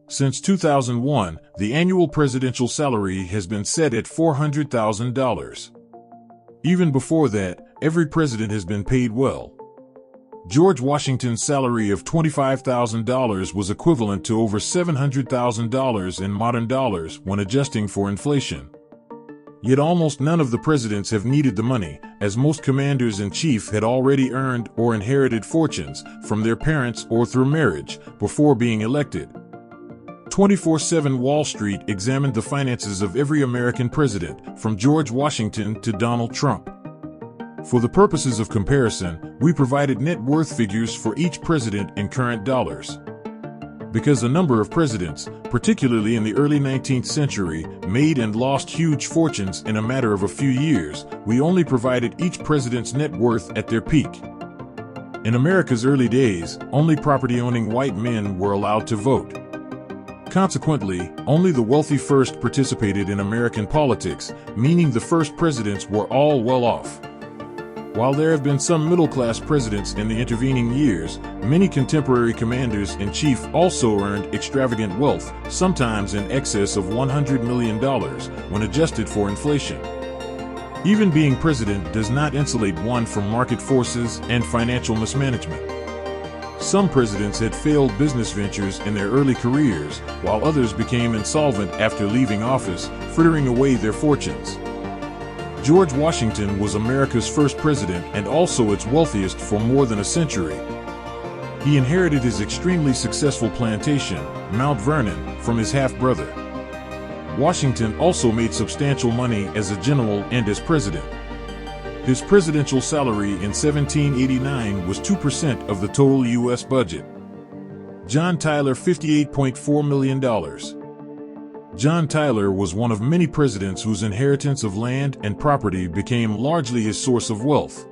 Since 2001, the annual presidential salary has been set at $400,000. Even before that, every president has been paid well. George Washington's salary of $25,000 was equivalent to over $700,000 in modern dollars when adjusting for inflation. Yet almost none of the presidents have needed the money, as most commanders-in-chief had already earned or inherited fortunes from their parents or through marriage before being elected. 24/7 Wall Street examined the finances of every American president, from George Washington to Donald Trump. For the purposes of comparison, we provided net worth figures for each president in current dollars. Because a number of presidents, particularly in the early 19th century, made and lost huge fortunes in a matter of a few years, we only provided each president's net worth at their peak. In America's early days, only property-owning white men were allowed to vote. Consequently, only the wealthy first participated in American politics, meaning the first presidents were all well off. While there have been some middle-class presidents in the intervening years, many contemporary commanders-in-chief also earned extravagant wealth, sometimes in excess of $100 million, when adjusted for inflation. Even being president does not insulate one from market forces and financial mismanagement. Some presidents had failed business ventures in their early careers, while others became insolvent after leaving office, frittering away their fortunes. George Washington was America's first president and also its wealthiest for more than a century. He inherited his extremely successful plantation, Mount Vernon, from his half-brother. Washington also made substantial money as a general and as president. His presidential salary in 1789 was 2% of the total U.S. budget. John Tyler, $58.4 million. John Tyler was one of many presidents whose inheritance of land and property became largely his source of wealth.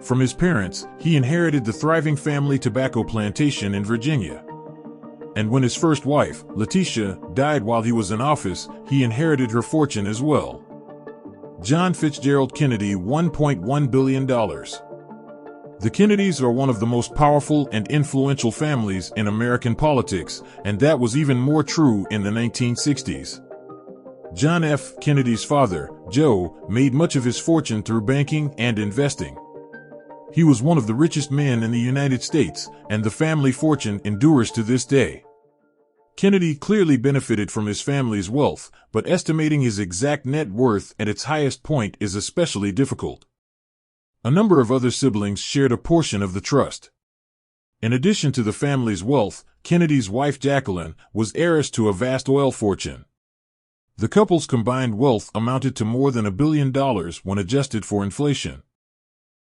From his parents, he inherited the thriving family tobacco plantation in Virginia. And when his first wife, Letitia, died while he was in office, he inherited her fortune as well. John Fitzgerald Kennedy, $1.1 billion. The Kennedys are one of the most powerful and influential families in American politics, and that was even more true in the 1960s. John F. Kennedy's father, Joe, made much of his fortune through banking and investing. He was one of the richest men in the United States, and the family fortune endures to this day. Kennedy clearly benefited from his family's wealth, but estimating his exact net worth at its highest point is especially difficult. A number of other siblings shared a portion of the trust. In addition to the family's wealth, Kennedy's wife Jacqueline was heiress to a vast oil fortune. The couple's combined wealth amounted to more than $1 billion when adjusted for inflation.